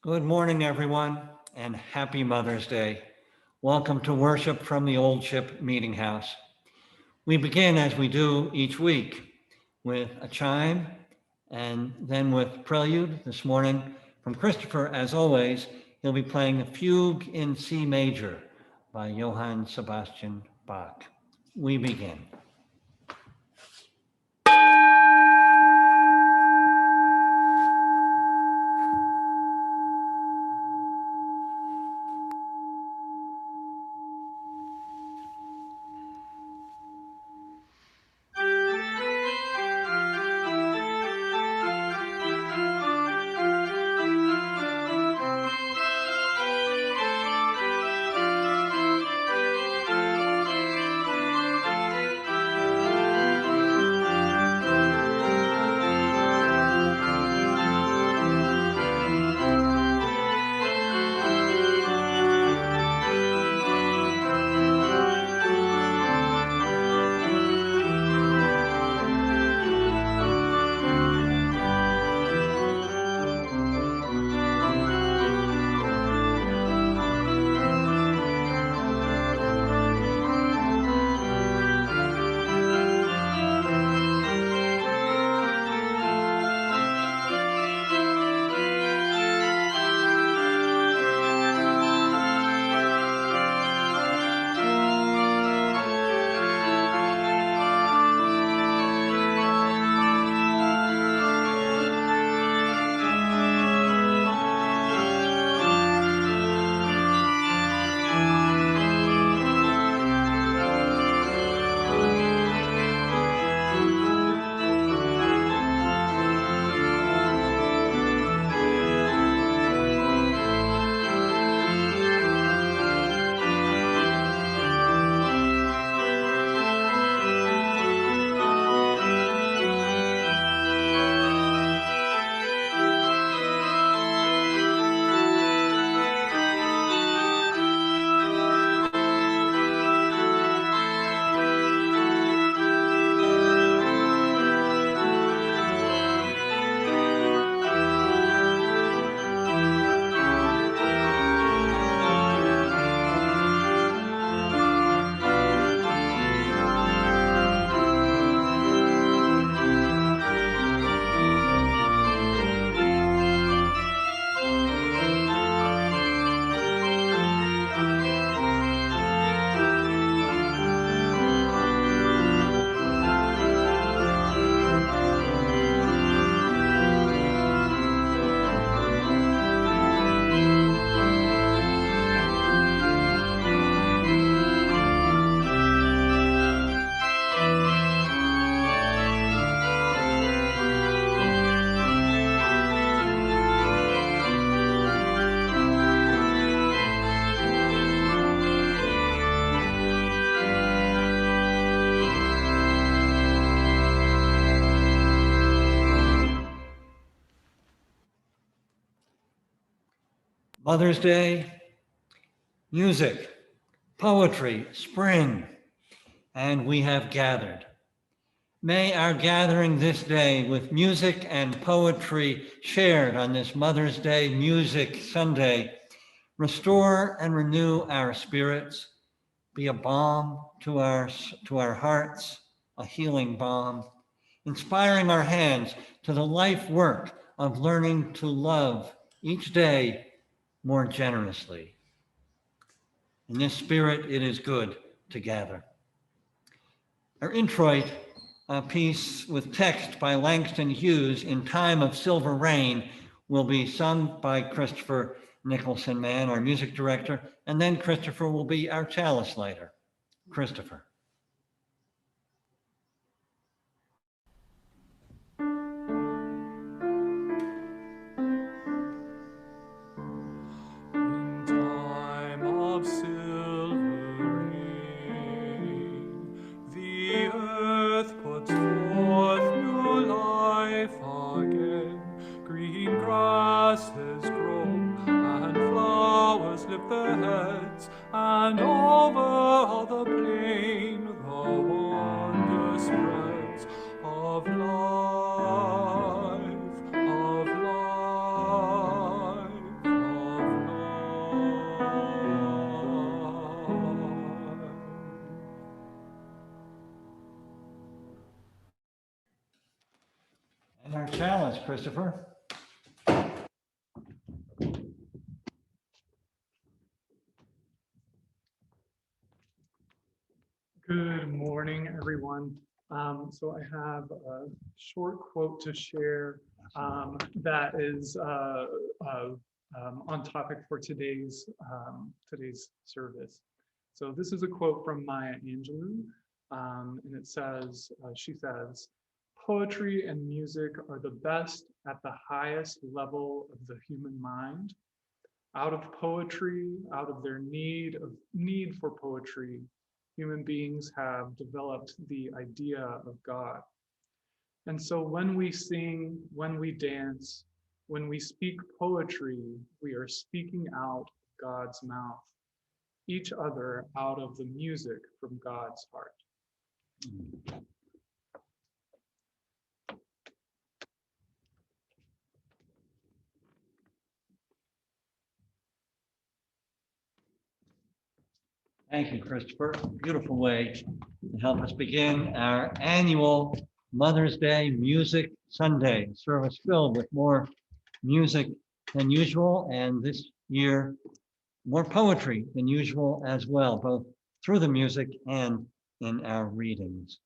Good morning, everyone, and happy Mother's Day. Welcome to worship from the Old Ship Meeting House. We begin as we do each week with a chime and then with prelude this morning from Christopher. As always, he'll be playing the Fugue in C major by Johann Sebastian Bach. We begin. Mother's Day, music, poetry, spring, and we have gathered. May our gathering this day with music and poetry shared on this Mother's Day Music Sunday restore and renew our spirits, be a balm to our hearts, a healing balm, inspiring our hands to the life work of learning to love each day more generously. In this spirit, it is good to gather. Our introit, a piece with text by Langston Hughes, In Time of Silver Rain, will be sung by Christopher Nicholson Mann, our music director, and then Christopher will be our chalice lighter. Christopher. In time of silver rain, the earth puts forth new life again. Green grasses grow and flowers lift their heads, and over the plain the wonder spreads of life, of life. Christopher. Good morning, everyone. So I have a short quote to share that is on topic for today's service. So this is a quote from Maya Angelou, and it says, she says, "Poetry and music are the best at the highest level of the human mind. Out of poetry, out of their need for poetry, human beings have developed the idea of God. And so when we sing, when we dance, when we speak poetry, we are speaking out of God's mouth, each other out of the music from God's heart." Thank you, Christopher. Beautiful way to help us begin our annual Mother's Day Music Sunday service filled with more music than usual, and this year more poetry than usual as well, both through the music and in our readings.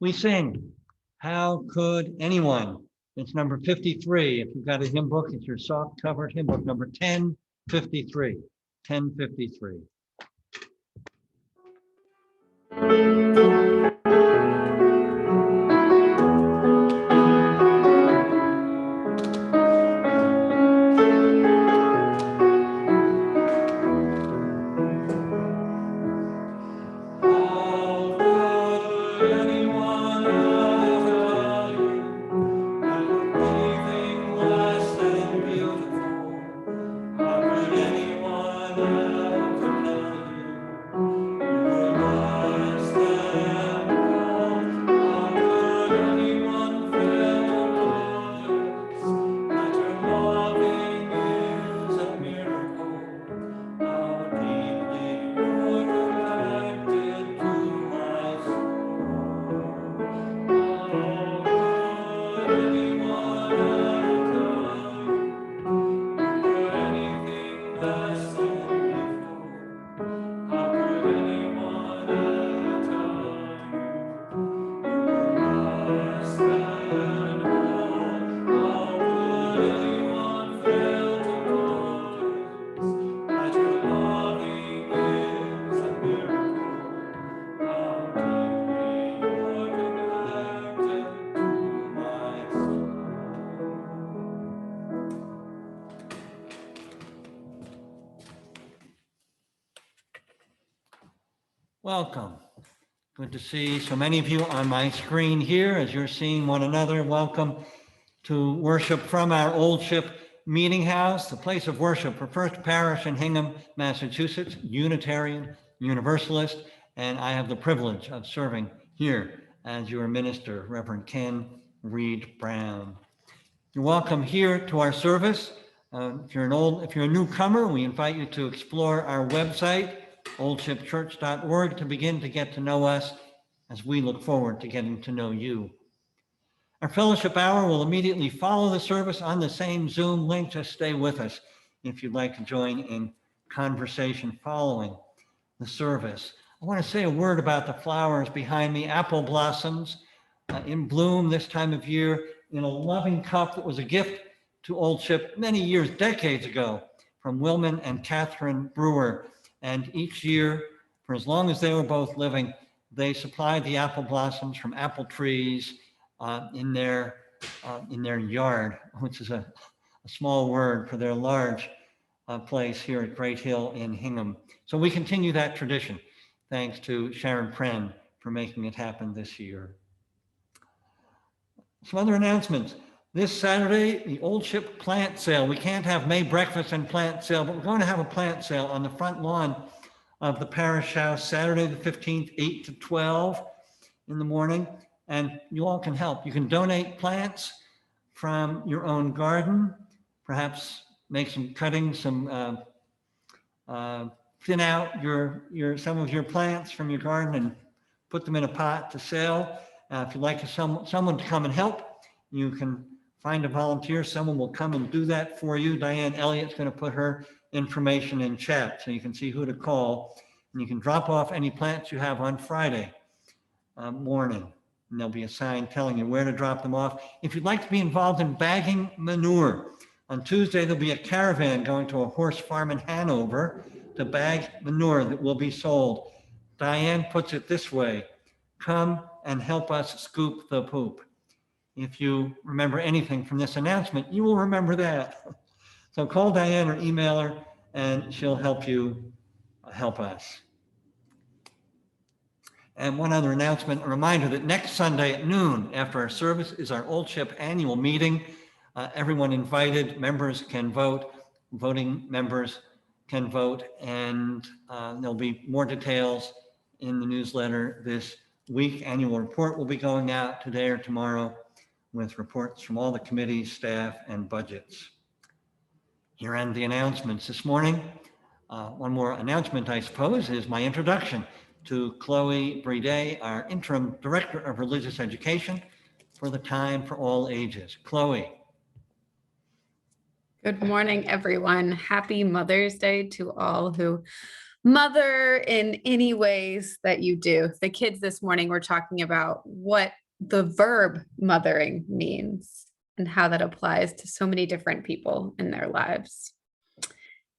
We sing, "How Could Anyone?" It's number 53. If you've got a hymn book, it's your soft covered hymn book number 1053. 1053. Welcome. Good to see so many of you on my screen here as you're seeing one another. Welcome to worship from our Old Ship Meeting House, the place of worship for First Parish in Hingham, Massachusetts, Unitarian, Universalist, and I have the privilege of serving here as your minister, Reverend Ken Reed Brown. You're welcome here to our service. If you're a newcomer, we invite you to explore our website, oldshipchurch.org, to begin to get to know us as we look forward to getting to know you. Our fellowship hour will immediately follow the service on the same Zoom link. Just stay with us if you'd like to join in conversation following the service. I want to say a word about the flowers behind me, apple blossoms in bloom this time of year in a loving cup that was a gift to Old Ship many years, decades ago, from Wilman and Catherine Brewer. And each year, for as long as they were both living, they supplied the apple blossoms from apple trees in their yard, which is a small word for their large place here at Great Hill in Hingham. So we continue that tradition, thanks to Sharon Pren for making it happen this year. Some other announcements. This Saturday, the Old Ship plant sale. We can't have May breakfast and plant sale, but we're going to have a plant sale on the front lawn of the parish house, Saturday the 15th, 8 to 12 in the morning. And you all can help. You can donate plants from your own garden, perhaps make some cuttings, some thin out some of your plants from your garden and put them in a pot to sell. If you'd like someone to come and help, you can find a volunteer. Someone will come and do that for you. Diane Elliott's going to put her information in chat so you can see who to call. And you can drop off any plants you have on Friday morning. And there'll be a sign telling you where to drop them off. If you'd like to be involved in bagging manure, on Tuesday, there'll be a caravan going to a horse farm in Hanover to bag manure that will be sold. Diane puts it this way: come and help us scoop the poop. If you remember anything from this announcement, you will remember that. So call Diane or email her and she'll help you help us. And one other announcement, a reminder that next Sunday at noon after our service is our Old Ship annual meeting. Everyone invited, members can vote, voting members can vote, and there'll be more details in the newsletter this week. Annual report will be going out today or tomorrow with reports from all the committees, staff, and budgets. Here end the announcements this morning. One more announcement, I suppose, is my introduction to Chloe Brede, our Interim Director of Religious Education for the Time for All Ages. Chloe. Good morning, everyone. Happy Mother's Day to all who mother in any ways that you do. The kids this morning were talking about what the verb mothering means and how that applies to so many different people in their lives.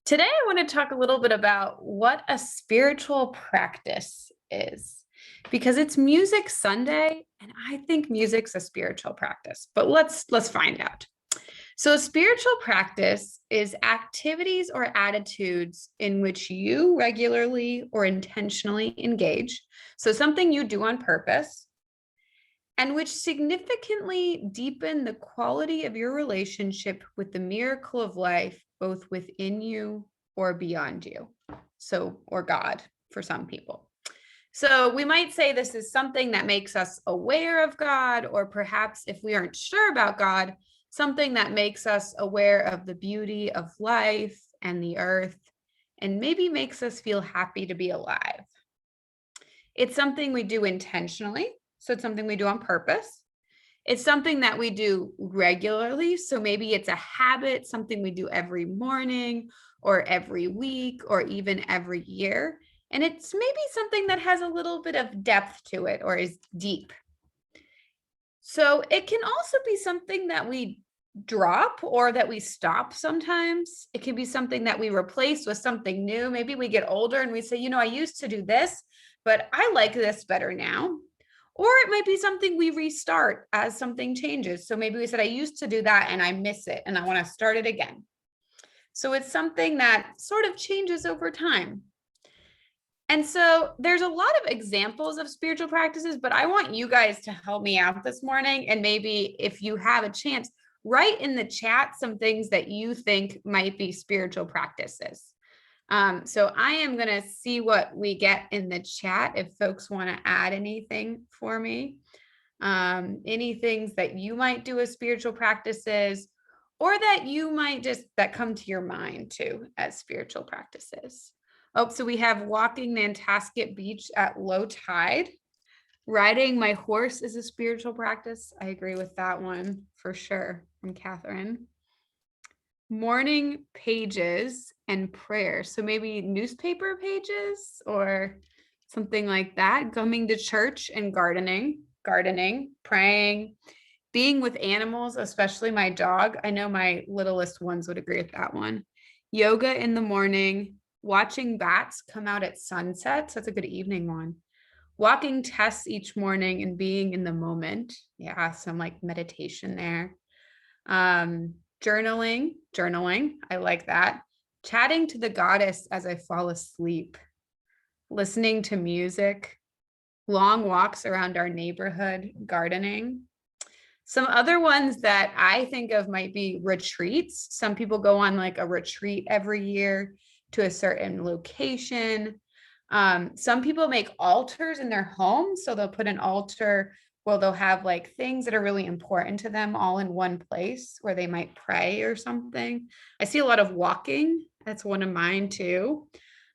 Today, I want to talk a little bit about what a spiritual practice is, because it's Music Sunday, and I think music's a spiritual practice, but let's find out. So a spiritual practice is activities or attitudes in which you regularly or intentionally engage. So something you do on purpose, and which significantly deepen the quality of your relationship with the miracle of life, both within you or beyond you. So, or God for some people. So we might say this is something that makes us aware of God, or perhaps if we aren't sure about God, something that makes us aware of the beauty of life and the earth, and maybe makes us feel happy to be alive. It's something we do intentionally, so it's something we do on purpose. It's something that we do regularly, so maybe it's a habit, something we do every morning or every week or even every year. And it's maybe something that has a little bit of depth to it or is deep. So it can also be something that we drop or that we stop sometimes. It can be something that we replace with something new. Maybe we get older and we say, you know, I used to do this, but I like this better now. Or it might be something we restart as something changes. So maybe we said, I used to do that and I miss it and I want to start it again. So it's something that sort of changes over time. And so there's a lot of examples of spiritual practices, but I want you guys to help me out this morning. And maybe if you have a chance, write in the chat some things that you think might be spiritual practices. So I am going to see what we get in the chat if folks want to add anything for me. Any things that you might do as spiritual practices, or that you might that come to your mind too as spiritual practices. Oh, so we have walking Nantasket Beach at low tide. Riding my horse is a spiritual practice. I agree with that one for sure, from Catherine. Morning pages and prayer. So maybe newspaper pages or something like that. Coming to church and gardening, praying, being with animals, especially my dog. I know my littlest ones would agree with that one. Yoga in the morning, watching bats come out at sunset. So that's a good evening one. Walking tests each morning and being in the moment. Yeah, some like meditation there. Journaling. I like that. Chatting to the goddess as I fall asleep. Listening to music. Long walks around our neighborhood. Gardening. Some other ones that I think of might be retreats. Some people go on like a retreat every year to a certain location. Some people make altars in their home. So they'll put an altar, well, they'll have like things that are really important to them all in one place where they might pray or something. I see a lot of walking. That's one of mine too.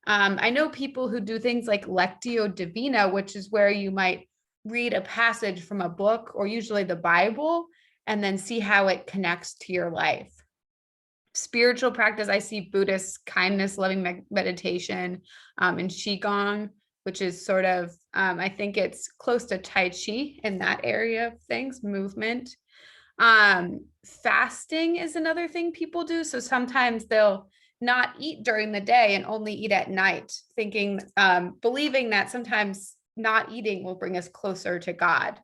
I know people who do things like Lectio Divina, which is where you might read a passage from a book or usually the Bible, and then see how it connects to your life. Spiritual practice, I see Buddhist kindness, loving meditation, and Qigong, which is sort of, I think it's close to Tai Chi in that area of things, movement. Fasting is another thing people do. So sometimes they'll not eat during the day and only eat at night, thinking, believing that sometimes not eating will bring us closer to God.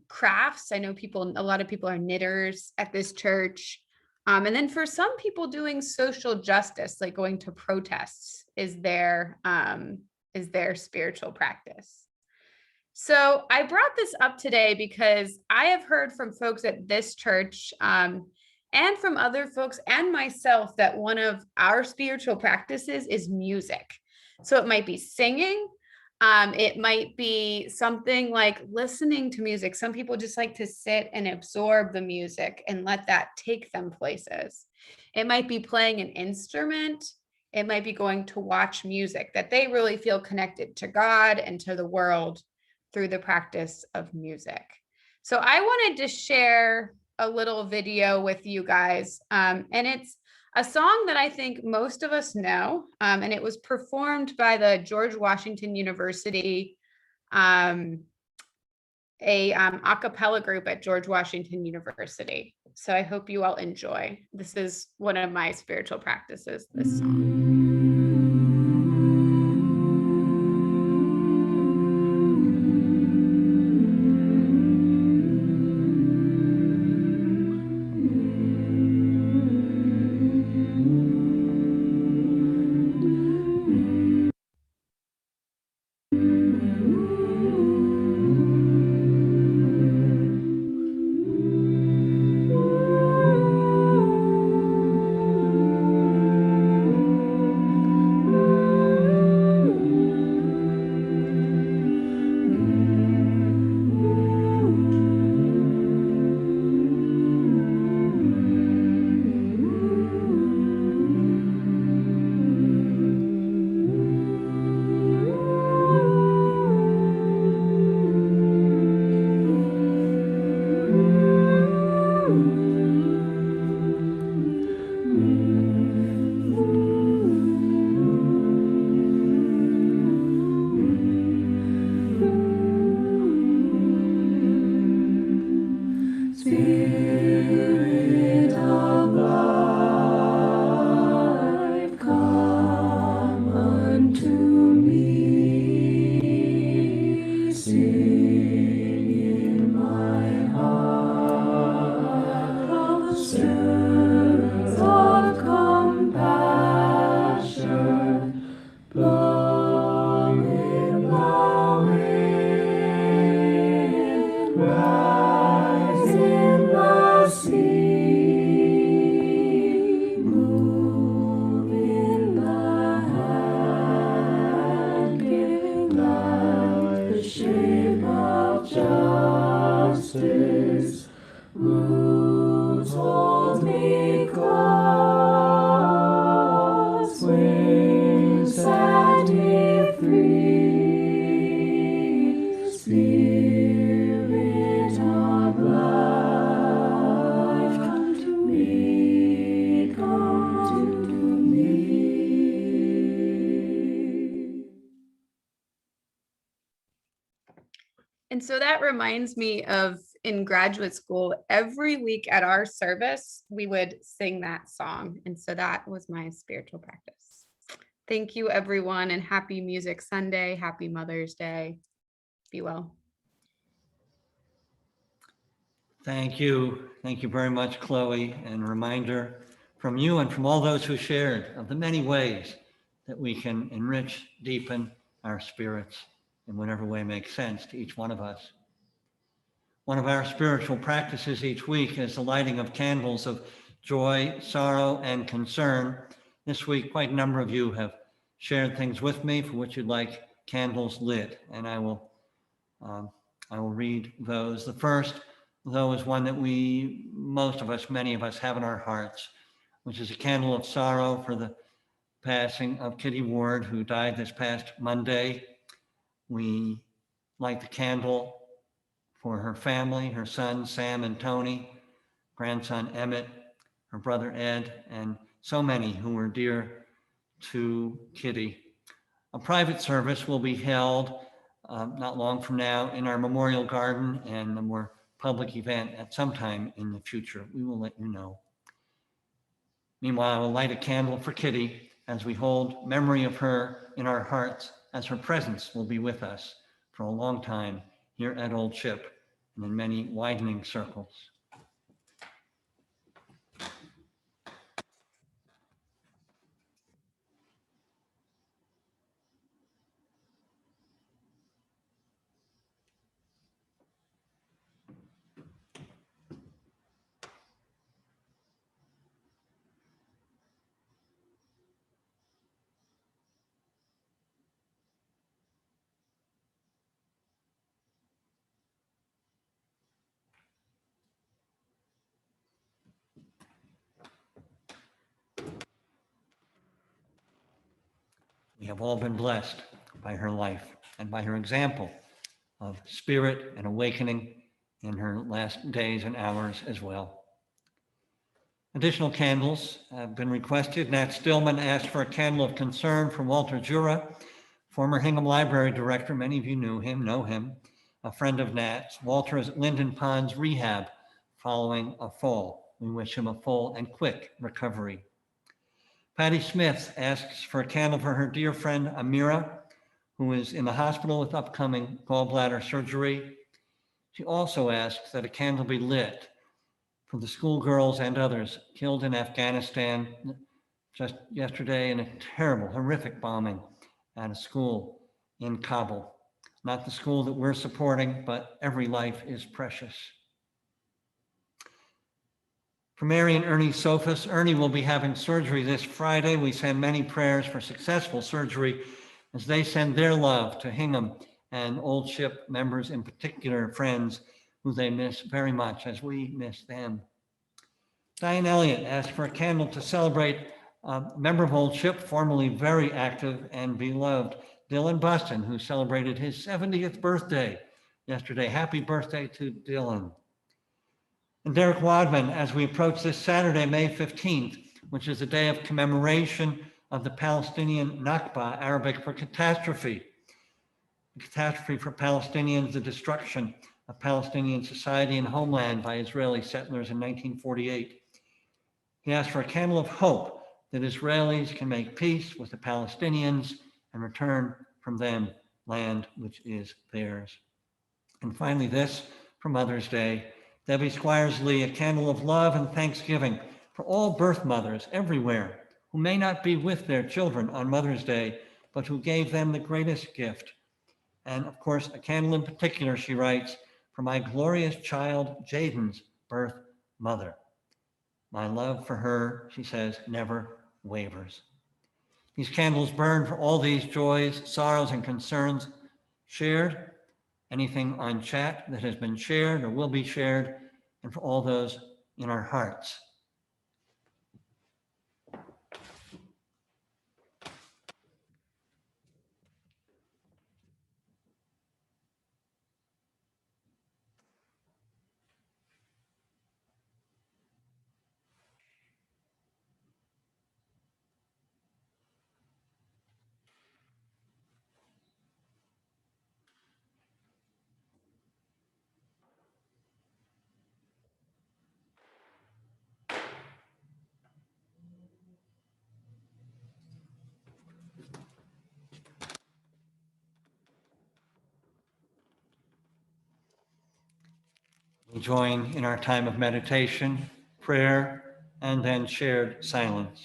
Crafts, I know a lot of people are knitters at this church. And then for some people, doing social justice, like going to protests, is their spiritual practice. So I brought this up today because I have heard from folks at this church, and from other folks and myself, that one of our spiritual practices is music. So it might be singing. It might be something like listening to music. Some people just like to sit and absorb the music and let that take them places. It might be playing an instrument. It might be going to watch music, that they really feel connected to God and to the world through the practice of music. So I wanted to share a little video with you guys. And it's a song that I think most of us know. And it was performed by the George Washington University, a cappella group at George Washington University. So I hope you all enjoy. This is one of my spiritual practices, this song. And so that reminds me of in graduate school, every week at our service, we would sing that song. And so that was my spiritual practice. Thank you, everyone, and happy Music Sunday. Happy Mother's Day. Be well. Thank you. Thank you very much, Chloe. And a reminder from you and from all those who shared of the many ways that we can enrich, deepen our spirits in whatever way makes sense to each one of us. One of our spiritual practices each week is the lighting of candles of joy, sorrow, and concern. This week, quite a number of you have shared things with me for which you'd like candles lit, and I will read those. The first, though, is one that many of us have in our hearts, which is a candle of sorrow for the passing of Kitty Ward, who died this past Monday. We light the candle for her family, her sons, Sam and Tony, grandson Emmett, her brother Ed, and so many who were dear to Kitty. A private service will be held not long from now in our memorial garden, and a more public event at some time in the future. We will let you know. Meanwhile, I will light a candle for Kitty as we hold memory of her in our hearts, as her presence will be with us for a long time here at Old Ship and in many widening circles. We have all been blessed by her life and by her example of spirit and awakening in her last days and hours as well. Additional candles have been requested. Nat Stillman asked for a candle of concern for Walter Jura, former Hingham Library director. Many of you know him, a friend of Nat's. Walter is at Linden Ponds Rehab following a fall. We wish him a full and quick recovery. Patty Smith asks for a candle for her dear friend Amira, who is in the hospital with upcoming gallbladder surgery. She also asks that a candle be lit for the schoolgirls and others killed in Afghanistan just yesterday in a terrible, horrific bombing at a school in Kabul. Not the school that we're supporting, but every life is precious. For Mary and Ernie Sophus, Ernie will be having surgery this Friday. We send many prayers for successful surgery as they send their love to Hingham and Old Ship members, in particular, friends who they miss very much as we miss them. Diane Elliott asked for a candle to celebrate a member of Old Ship, formerly very active and beloved, Dylan Buston, who celebrated his 70th birthday yesterday. Happy birthday to Dylan. And Derek Wadman, as we approach this Saturday, May 15th, which is a day of commemoration of the Palestinian Nakba, Arabic for catastrophe. The catastrophe for Palestinians, the destruction of Palestinian society and homeland by Israeli settlers in 1948. He asked for a candle of hope that Israelis can make peace with the Palestinians and return from them land which is theirs. And finally, this for Mother's Day. Debbie Squires Lee, a candle of love and thanksgiving for all birth mothers everywhere who may not be with their children on Mother's Day, but who gave them the greatest gift. And of course, a candle in particular, she writes, for my glorious child, Jaden's birth mother. My love for her, she says, never wavers. These candles burn for all these joys, sorrows, and concerns shared, anything on chat that has been shared or will be shared, and for all those in our hearts. We join in our time of meditation, prayer, and then shared silence.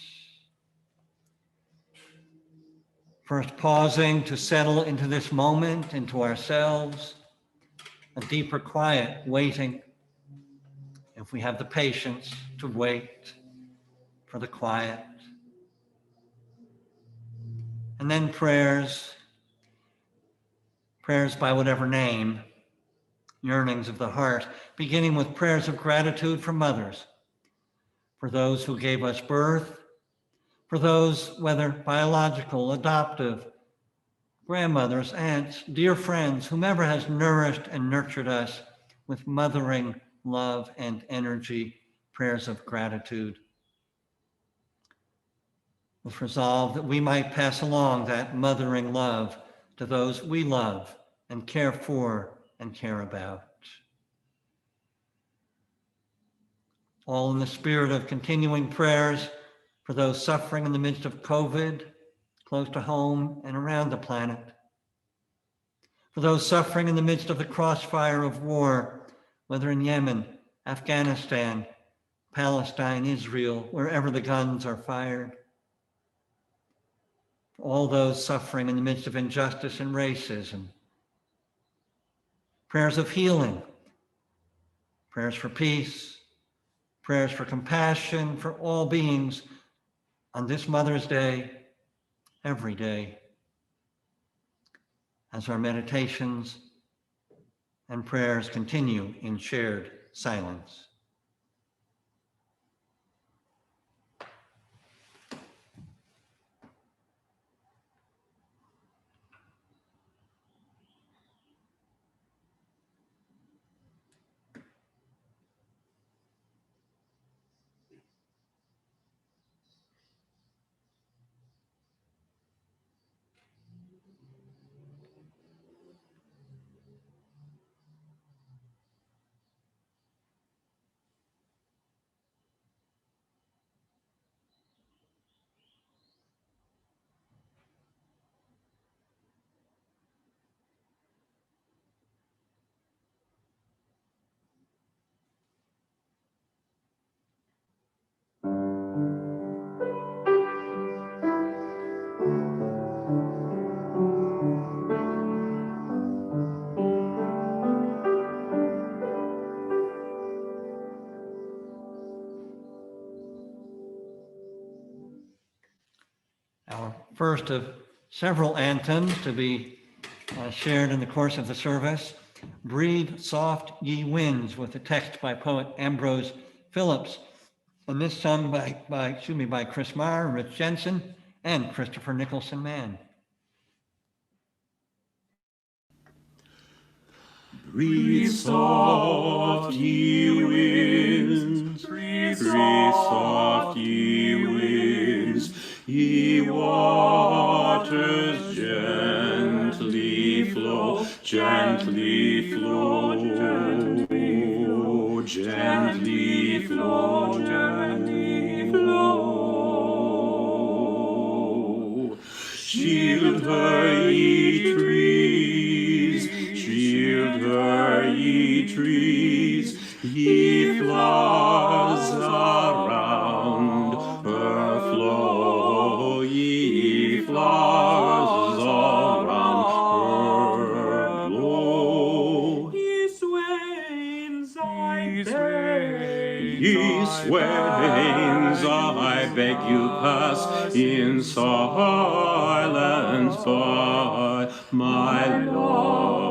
First, pausing to settle into this moment, into ourselves, a deeper quiet, waiting, if we have the patience to wait for the quiet. And then prayers by whatever name, yearnings of the heart, beginning with prayers of gratitude for mothers, for those who gave us birth, for those, whether biological, adoptive, grandmothers, aunts, dear friends, whomever has nourished and nurtured us with mothering love and energy, prayers of gratitude. With resolve that we might pass along that mothering love to those we love and care for and care about. All in the spirit of continuing prayers for those suffering in the midst of COVID, close to home and around the planet. For those suffering in the midst of the crossfire of war, whether in Yemen, Afghanistan, Palestine, Israel, wherever the guns are fired. For all those suffering in the midst of injustice and racism. Prayers of healing, prayers for peace, prayers for compassion for all beings on this Mother's Day, every day, as our meditations and prayers continue in shared silence. Our first of several anthems to be shared in the course of the service, Breathe Soft Ye Winds, with a text by poet Ambrose Phillips, and this sung by Chris Marr, Rich Jensen, and Christopher Nicholson Mann. Breathe soft, ye winds, breathe soft, ye winds, ye waters gently flow, gently flow, gently flow, gently flow. Shield her, ye trees, shield her, ye trees, ye flowers around her flow, ye flowers around her blow. Ye swains, I beg, ye swains, I beg you pass in silence by my love,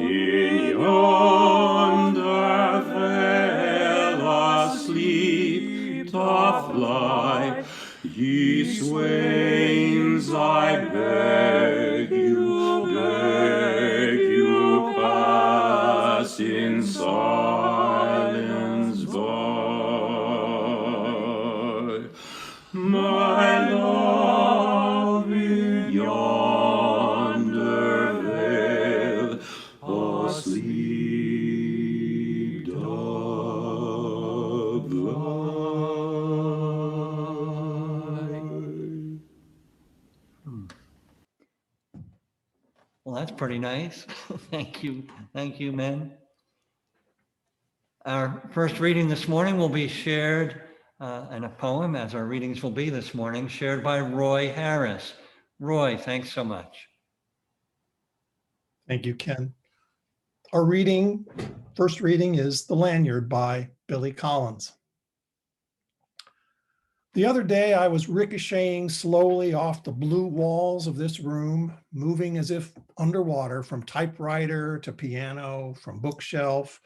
in yonder vale asleep doth lie. Ye swains, I beg you pass in silence by my love in yonder vale asleep doth lie. Well, that's pretty nice. Thank you, men. Our first reading this morning will be shared, and a poem, as our readings will be this morning, shared by Roy Harris. Roy, thanks so much. Thank you, Ken. Our first reading is The Lanyard by Billy Collins. The other day, I was ricocheting slowly off the blue walls of this room, moving as if underwater from typewriter to piano, from bookshelf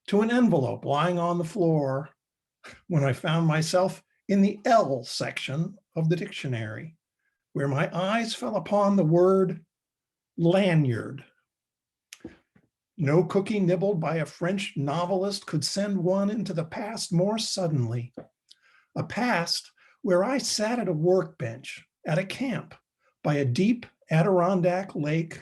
to an envelope lying on the floor, when I found myself in the L section of the dictionary, where my eyes fell upon the word lanyard. No cookie nibbled by a French novelist could send one into the past more suddenly. A past where I sat at a workbench at a camp by a deep Adirondack lake,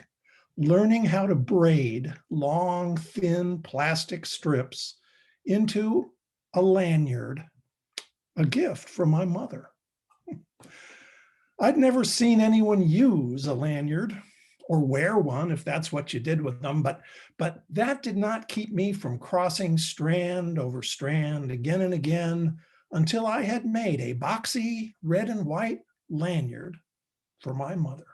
learning how to braid long, thin plastic strips into a lanyard, a gift from my mother. I'd never seen anyone use a lanyard or wear one if that's what you did with them, but that did not keep me from crossing strand over strand again and again until I had made a boxy red and white lanyard for my mother.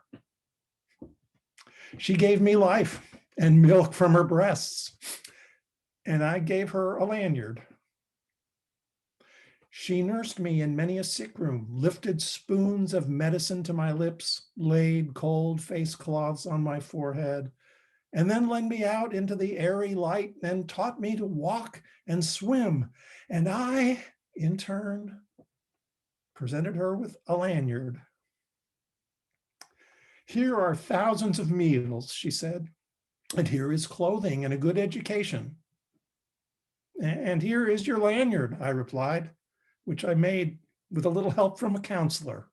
She gave me life and milk from her breasts, and I gave her a lanyard. She nursed me in many a sick room, lifted spoons of medicine to my lips, laid cold face cloths on my forehead, and then led me out into the airy light and taught me to walk and swim. And I, in turn, presented her with a lanyard. Here are thousands of meals, she said, and here is clothing and a good education. And here is your lanyard, I replied, which I made with a little help from a counselor.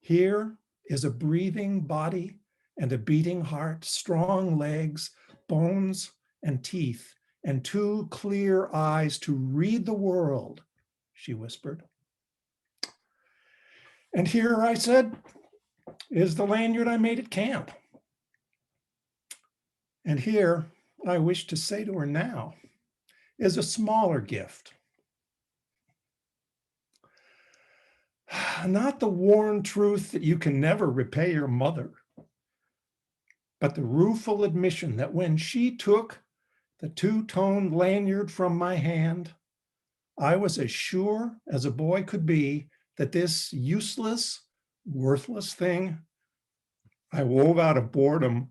Here is a breathing body and a beating heart, strong legs, bones and teeth, and 2 clear eyes to read the world, she whispered. And here, I said, is the lanyard I made at camp. And here, I wish to say to her now, is a smaller gift. Not the worn truth that you can never repay your mother, but the rueful admission that when she took the 2-toned lanyard from my hand, I was as sure as a boy could be that this useless, worthless thing I wove out of boredom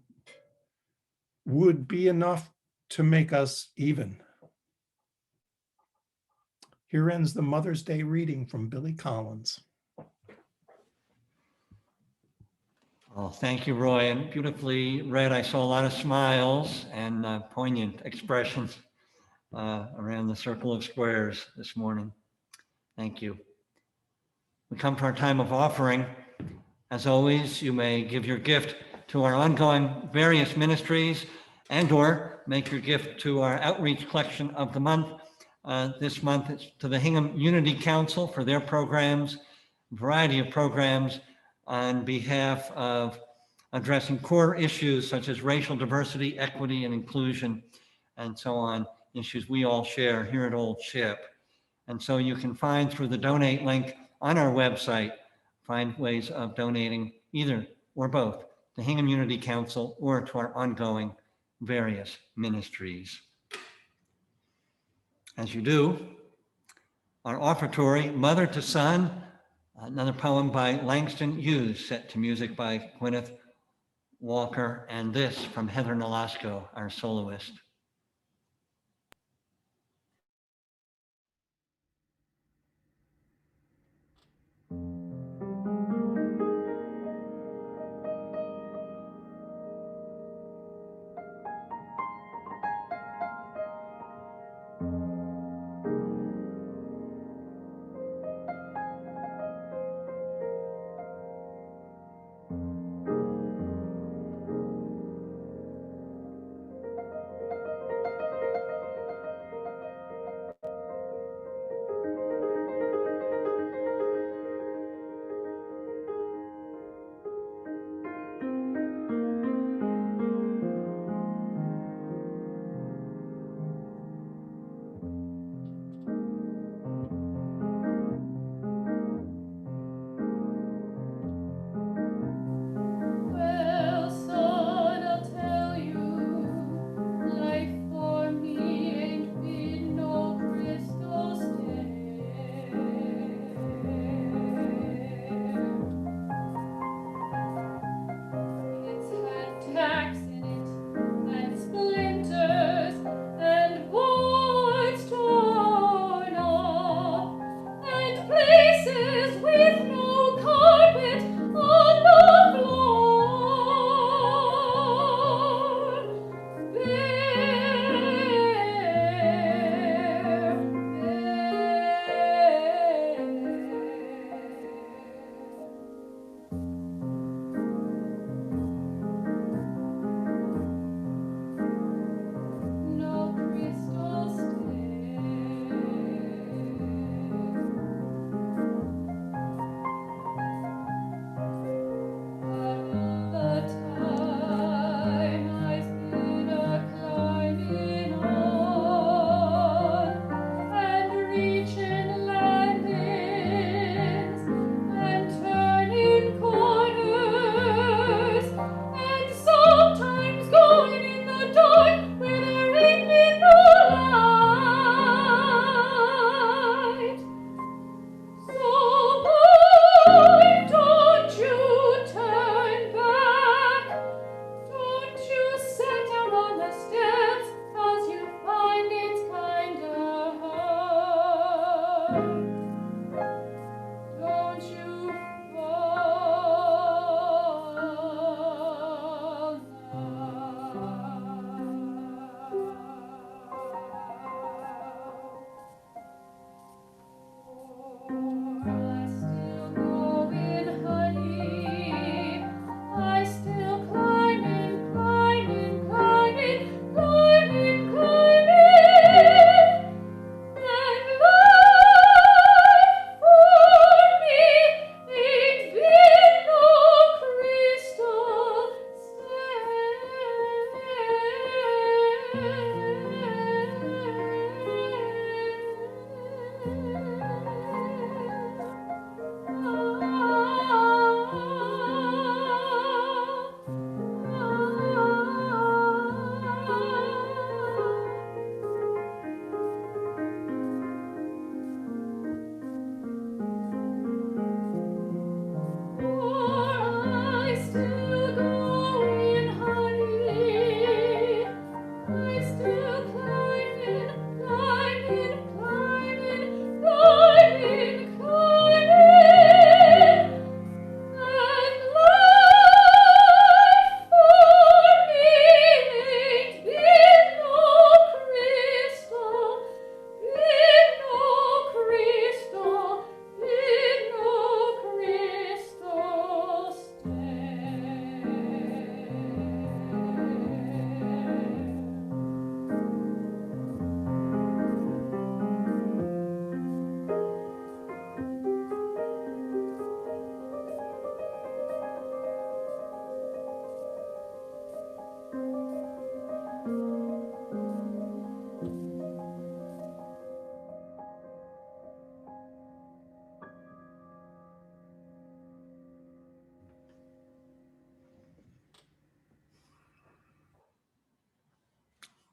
would be enough to make us even. Here ends the Mother's Day reading from Billy Collins. Well, thank you, Roy, and beautifully read. I saw a lot of smiles and poignant expressions around the circle of squares this morning. Thank you. We come to our time of offering. As always, you may give your gift to our ongoing various ministries and/or make your gift to our outreach collection of the month. This month it's to the Hingham Unity Council for their programs, a variety of programs on behalf of addressing core issues such as racial diversity, equity, and inclusion, and so on, issues we all share here at Old Ship. And so you can find through the donate link on our website, find ways of donating either or both to Hingham Unity Council or to our ongoing various ministries. As you do, our offertory, Mother to Son, another poem by Langston Hughes, set to music by Gwyneth Walker, and this from Heather Nolasco, our soloist. Well, son, I'll tell you, life for me ain't been no crystal stair. It's had tacks in it, and splinters, and boards torn off, and places with no carpet on the floor.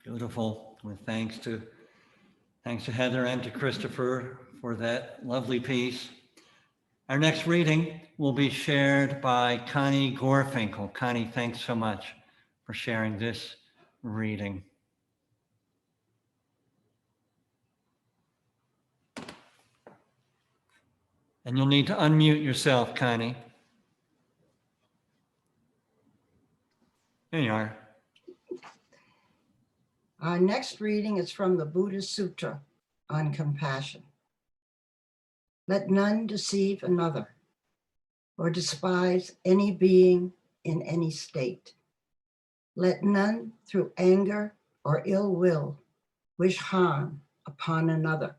Beautiful. With thanks to Heather and to Christopher for that lovely piece. Our next reading will be shared by Connie Gorfinkel. Connie, thanks so much for sharing this reading. And you'll need to unmute yourself, Connie. There you are. Our next reading is from the Buddhist Sutra on compassion. Let none deceive another or despise any being in any state. Let none through anger or ill will wish harm upon another.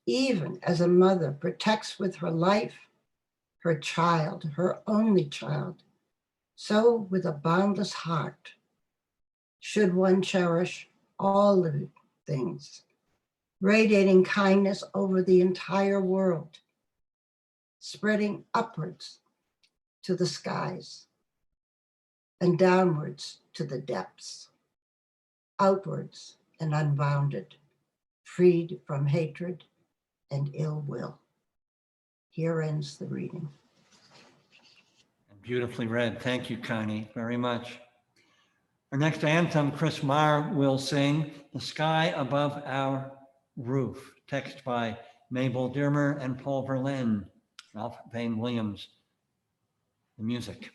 Even as a mother protects with her life her child, her only child, so with a boundless heart should one cherish all living things, radiating kindness over the entire world, spreading upwards to the skies and downwards to the depths, outwards and unbounded, freed from hatred and ill will. Here ends the reading. Beautifully read. Thank you, Connie, very much. Our next anthem, Chris Marr will sing The Sky Above Our Roof, text by Mabel Dirmer and Paul Verlaine, Ralph Vaughan Williams, the music.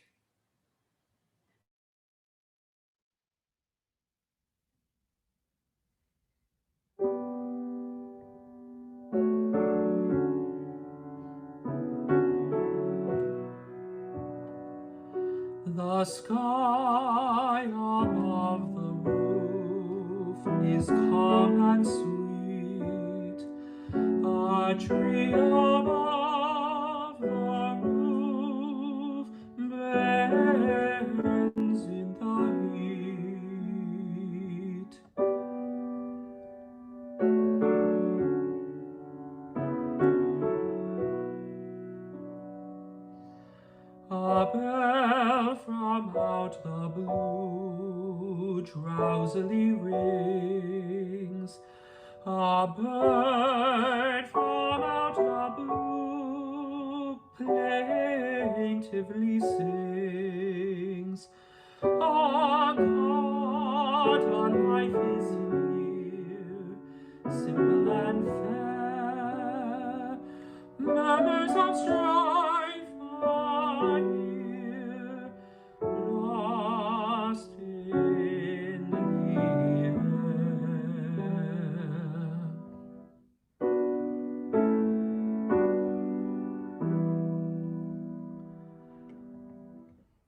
The sky above the roof is calm and sweet. A tree above the roof bends in the heat. A bell from out the blue drowsily rings. A bird from out the blue plaintively sings. Ah, God, our life is here, simple and fair. Murmurs of strife are here, lost in the air.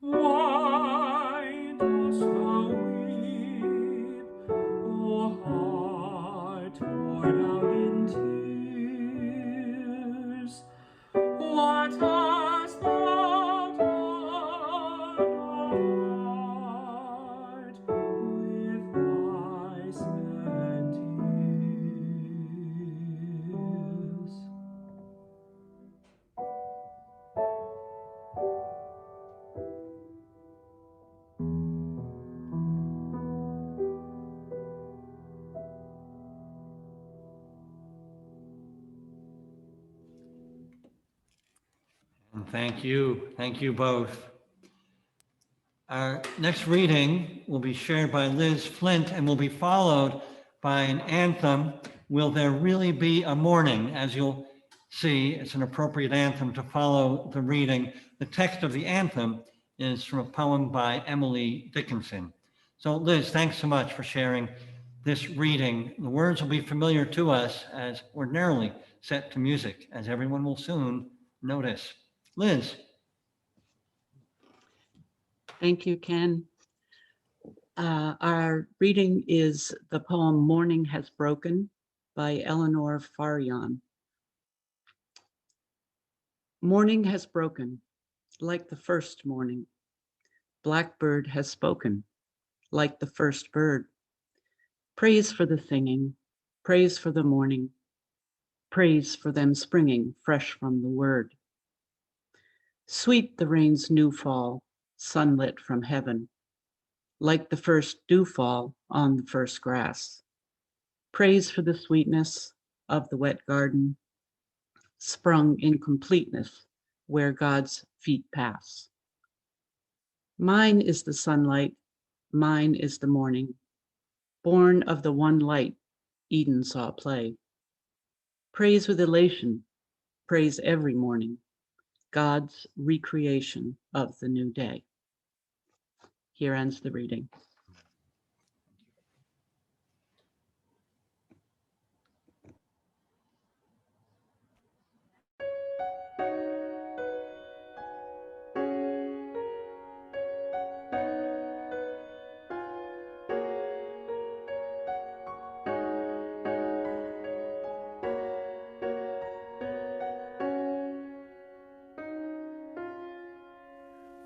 Why dost thou weep, O heart poured out in tears? What hast thou done, O heart, with thy spent years? And thank you both. Our next reading will be shared by Liz Flint and will be followed by an anthem, Will There Really Be a Morning? As you'll see, it's an appropriate anthem to follow the reading. The text of the anthem is from a poem by Emily Dickinson. So Liz, thanks so much for sharing this reading. The words will be familiar to us as ordinarily set to music, as everyone will soon notice. Liz. Thank you, Ken. Our reading is the poem Morning Has Broken by Eleanor Farian. Morning has broken, like the first morning. Blackbird has spoken, like the first bird. Praise for the singing, praise for the morning, praise for them springing fresh from the word. Sweet the rain's new fall, sunlit from heaven. like the first dewfall on the first grass. Praise for the sweetness of the wet garden, sprung in completeness where God's feet pass. Mine is the sunlight, mine is the morning, born of the one light Eden saw play. Praise with elation, praise every morning, God's recreation of the new day. Here ends the reading.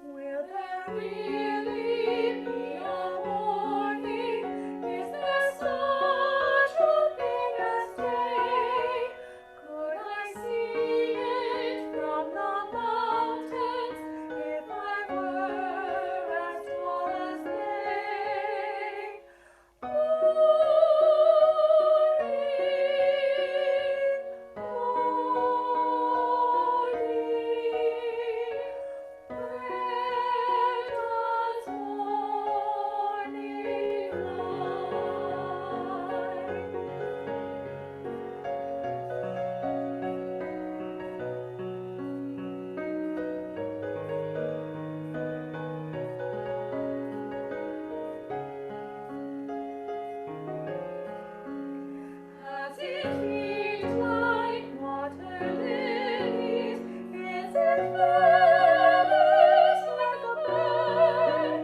Will there really be a morning? Is there such a thing as day? Could I see it from the mountains if I were as tall as they? Has it healed like water lilies? Is it feathers like a bird?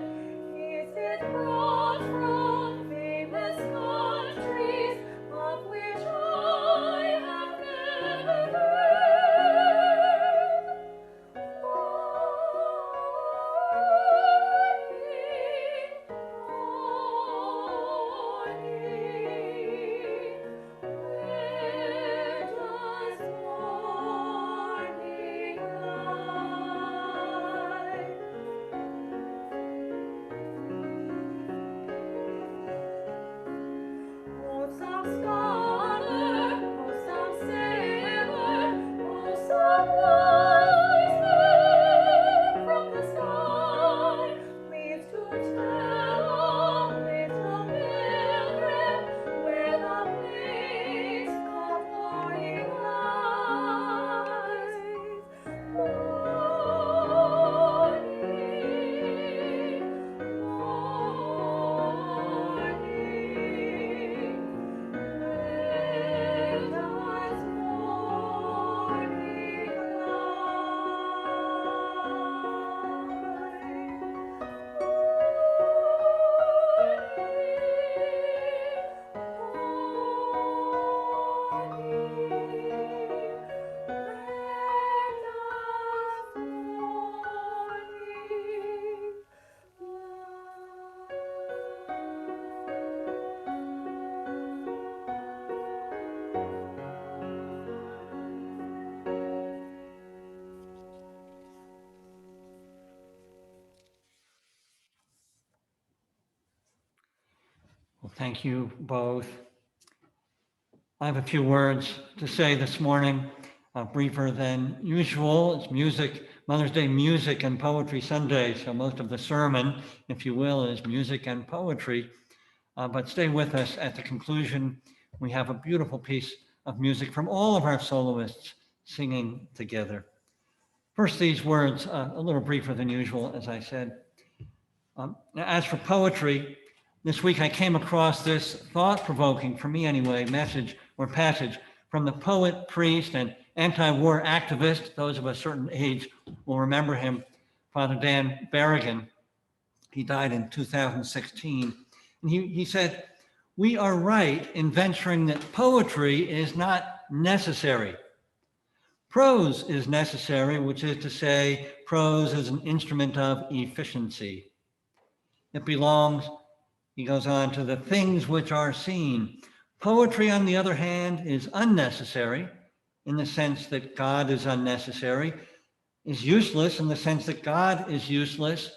Is it brought from famous countries of which I have never heard? Oh, some scholar, oh, some sailor, oh, some wise man from the sky, please to tell a little pilgrim where the place called morning lies. Well, thank you both. I have a few words to say this morning, briefer than usual. It's music, Mother's Day music and poetry Sunday. So most of the sermon, if you will, is music and poetry. But stay with us at the conclusion. We have a beautiful piece of music from all of our soloists singing together. First, these words, a little briefer than usual, as I said. Now, as for poetry, this week I came across this thought-provoking, for me anyway, message or passage from the poet, priest, and anti-war activist. Those of a certain age will remember him, Father Dan Berrigan. He died in 2016. And he said, "We are right in venturing that poetry is not necessary. Prose is necessary, which is to say, prose is an instrument of efficiency. It belongs," he goes on, "to the things which are seen. Poetry, on the other hand, is unnecessary in the sense that God is unnecessary, is useless in the sense that God is useless.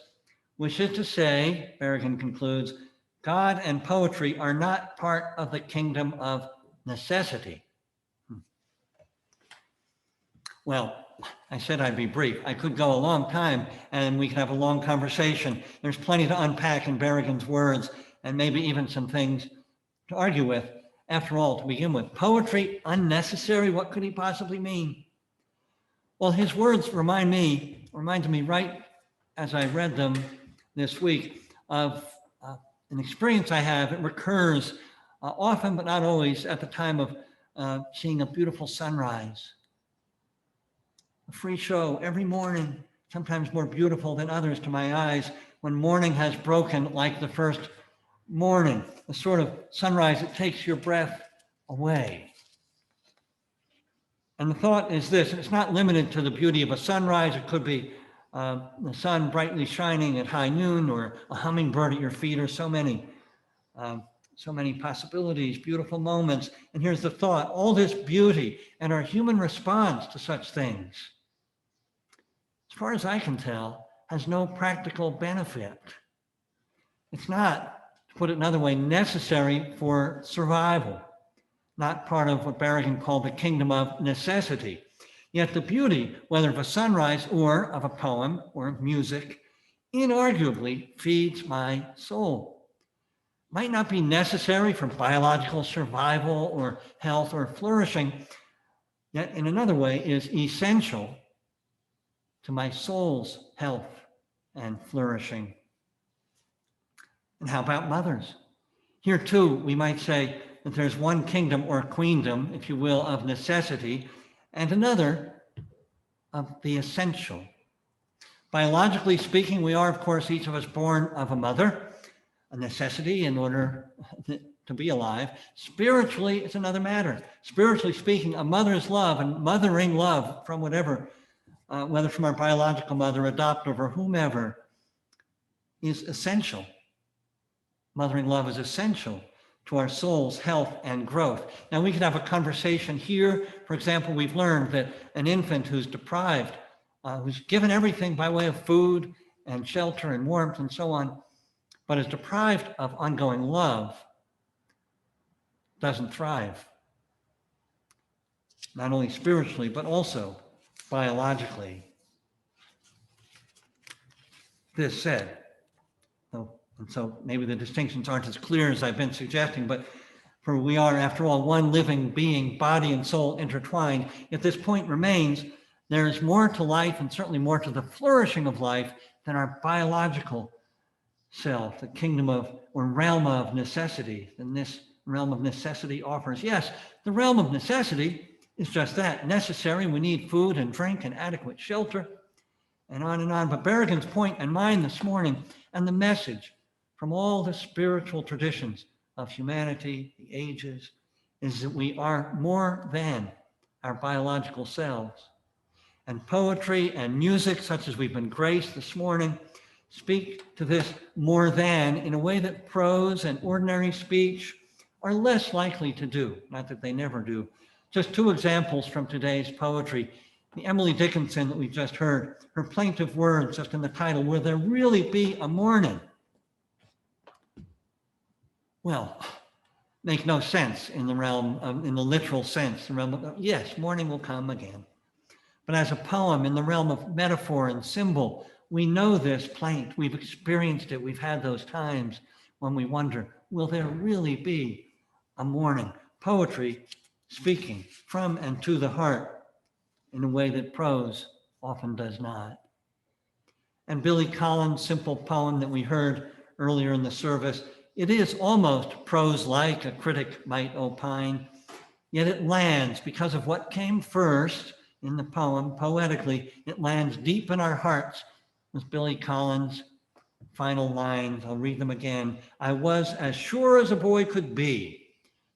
which is to say, Berrigan concludes, God and poetry are not part of the kingdom of necessity. Well, I said I'd be brief. I could go a long time and we could have a long conversation. There's plenty to unpack in Berrigan's words and maybe even some things to argue with. After all, to begin with, poetry unnecessary, what could he possibly mean? Well, his words reminded me right as I read them this week of an experience I have. It recurs often, but not always, at the time of seeing a beautiful sunrise. A free show every morning, sometimes more beautiful than others to my eyes, when morning has broken like the first morning, the sort of sunrise that takes your breath away. And the thought is this, and it's not limited to the beauty of a sunrise. It could be the sun brightly shining at high noon, or a hummingbird at your feet, or so many possibilities, beautiful moments. And here's the thought, all this beauty and our human response to such things, as far as I can tell, has no practical benefit. It's not, to put it another way, necessary for survival, not part of what Berrigan called the kingdom of necessity. Yet the beauty, whether of a sunrise or of a poem or music, inarguably feeds my soul. Might not be necessary for biological survival or health or flourishing, yet in another way is essential to my soul's health and flourishing. And how about mothers? Here too, we might say that there's one kingdom or queendom, if you will, of necessity, and another of the essential. Biologically speaking, we are, of course, each of us born of a mother, a necessity in order to be alive. Spiritually, it's another matter. Spiritually speaking, a mother's love and mothering love from whatever, whether from our biological mother, adoptive, or whomever, is essential. Mothering love is essential to our soul's health and growth. Now, we could have a conversation here. For example, we've learned that an infant who's deprived, who's given everything by way of food and shelter and warmth and so on, but is deprived of ongoing love, doesn't thrive. Not only spiritually, but also biologically. This said, and so maybe the distinctions aren't as clear as I've been suggesting, but for we are, after all, one living being, body and soul intertwined. Yet this point remains, there is more to life and certainly more to the flourishing of life than our biological self, the kingdom of or realm of necessity, than this realm of necessity offers. Yes, the realm of necessity is just that, necessary. We need food and drink and adequate shelter, and on and on. But Berrigan's point and mine this morning, and the message from all the spiritual traditions of humanity, the ages, is that we are more than our biological selves. And poetry and music, such as we've been graced this morning, speak to this more than in a way that prose and ordinary speech are less likely to do, not that they never do. Just two examples from today's poetry. The Emily Dickinson that we just heard, her plaintive words just in the title, will there really be a morning? Well, make no sense in the realm of, in the literal sense, the realm of, yes, morning will come again. But as a poem in the realm of metaphor and symbol, we know this plaint, we've experienced it, we've had those times when we wonder, will there really be a morning? Poetry speaking from and to the heart in a way that prose often does not. And Billy Collins' simple poem that we heard earlier in the service, it is almost prose-like, a critic might opine, yet it lands because of what came first in the poem, poetically, it lands deep in our hearts with Billy Collins' final lines. I'll read them again. I was as sure as a boy could be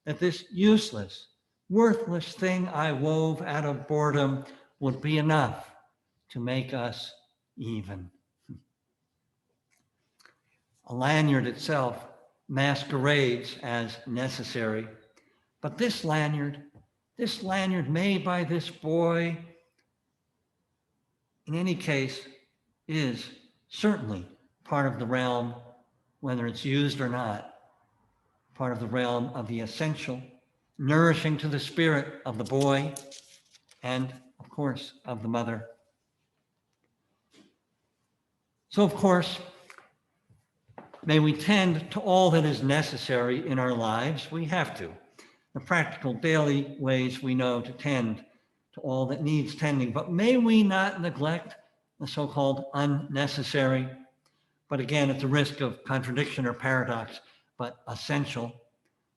that this useless, worthless thing I wove out of boredom would be enough to make us even. A lanyard itself masquerades as necessary, but this lanyard made by this boy, in any case, is certainly part of the realm, whether it's used or not, part of the realm of the essential, nourishing to the spirit of the boy and, of course, of the mother. So, of course, may we tend to all that is necessary in our lives. We have to. The practical daily ways we know to tend to all that needs tending, but may we not neglect the so-called unnecessary, but again, at the risk of contradiction or paradox, but essential: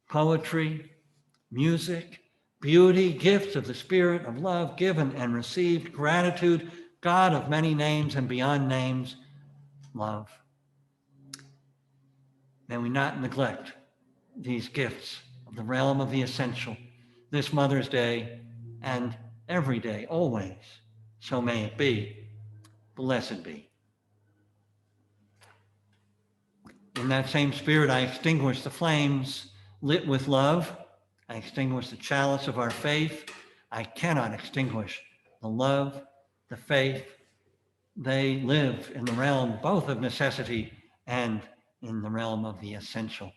poetry, music, beauty, gifts of the spirit of love given and received, gratitude, God of many names and beyond names, love. May we not neglect these gifts of the realm of the essential this Mother's Day and every day, always. So may it be. Blessed be. In that same spirit, I extinguish the flames lit with love. I extinguish the chalice of our faith. I cannot extinguish the love, the faith. They live in the realm both of necessity and in the realm of the essential.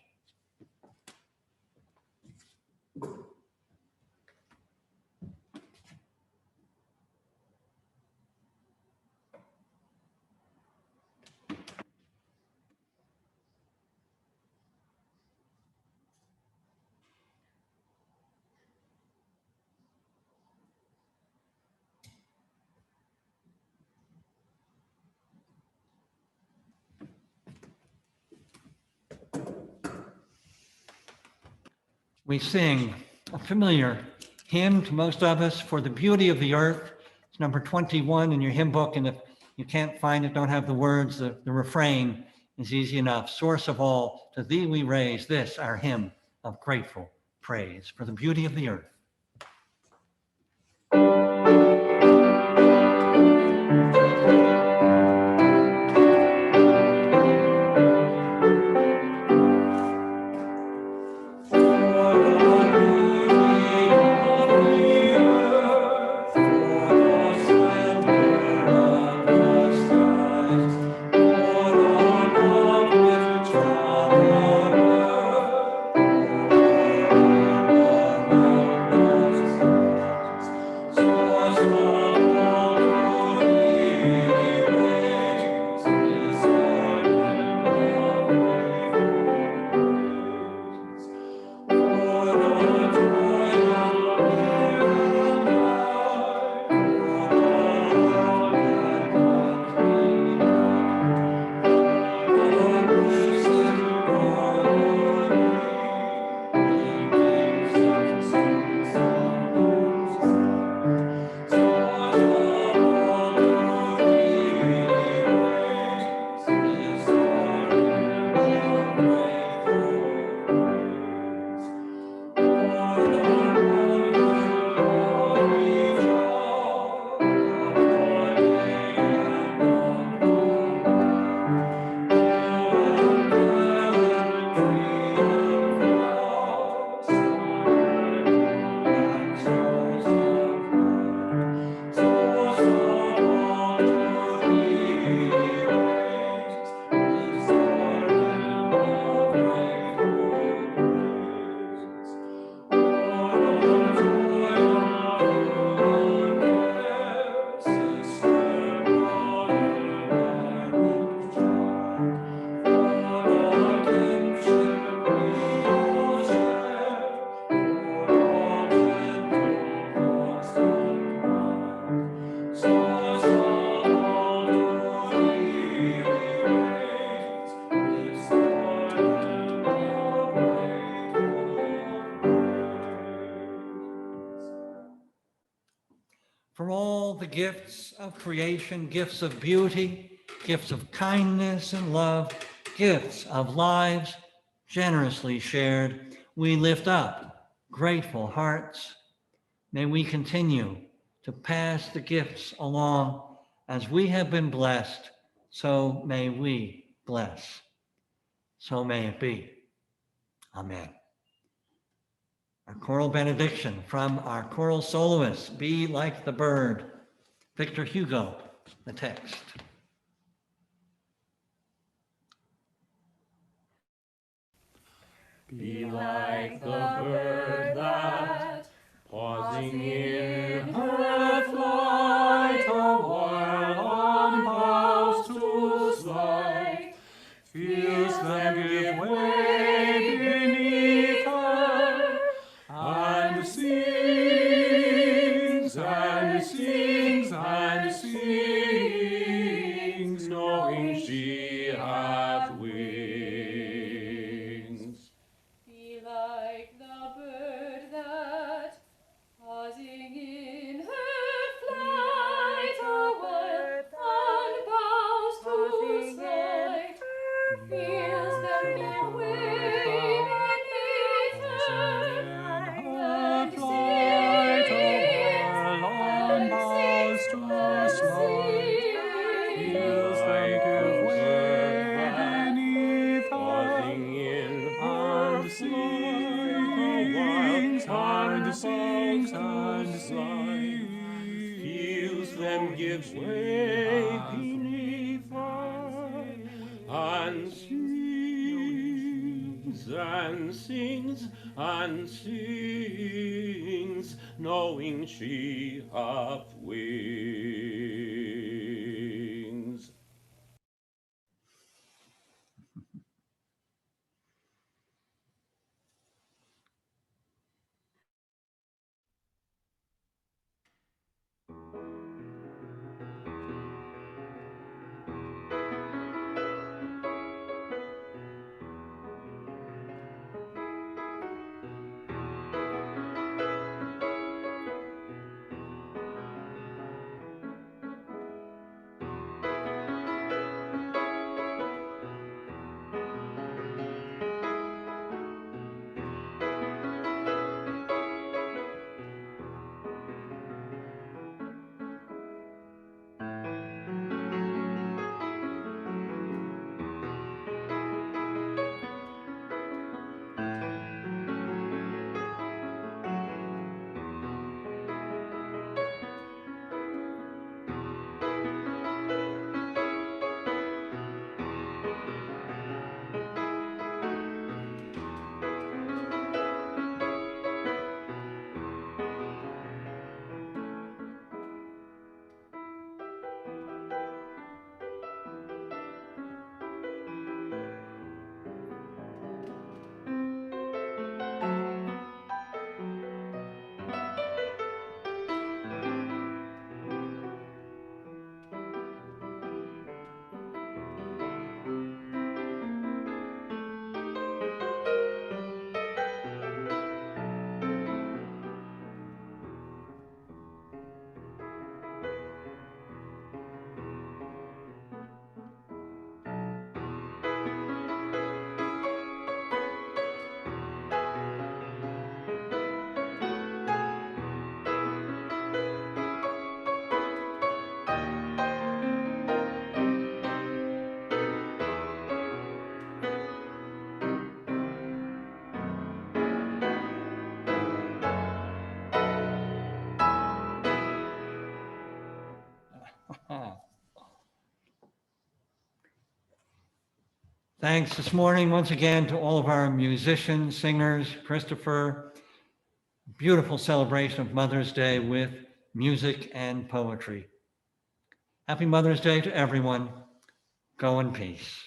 We sing a familiar hymn to most of us, For the Beauty of the Earth. It's number 21 in your hymn book, and if you can't find it, don't have the words, the refrain is easy enough. Source of all, to thee we raise this, our hymn of grateful praise. For the beauty of the earth. For all the gifts of creation, gifts of beauty, gifts of kindness and love, gifts of lives generously shared, we lift up grateful hearts. May we continue to pass the gifts along as we have been blessed, so may we bless. So may it be. Amen. Our choral benediction from our choral soloist, Be Like the Bird, Victor Hugo, the text. Be like the bird that, pausing in her flight, awhile on boughs to slide, feels them give way beneath her, and sings and sings and sings, knowing she hath wings. Be like the bird that, pausing in her flight, awhile on boughs to slide, feels them give way beneath her, and sings and sings and Feels they give way beneath pausing in her sings and sings, feels them give way beneath her, and sings and sings, knowing she hath wings. Thanks this morning once again to all of our musicians, singers, Christopher. Beautiful celebration of Mother's Day with music and poetry. Happy Mother's Day to everyone. Go in peace.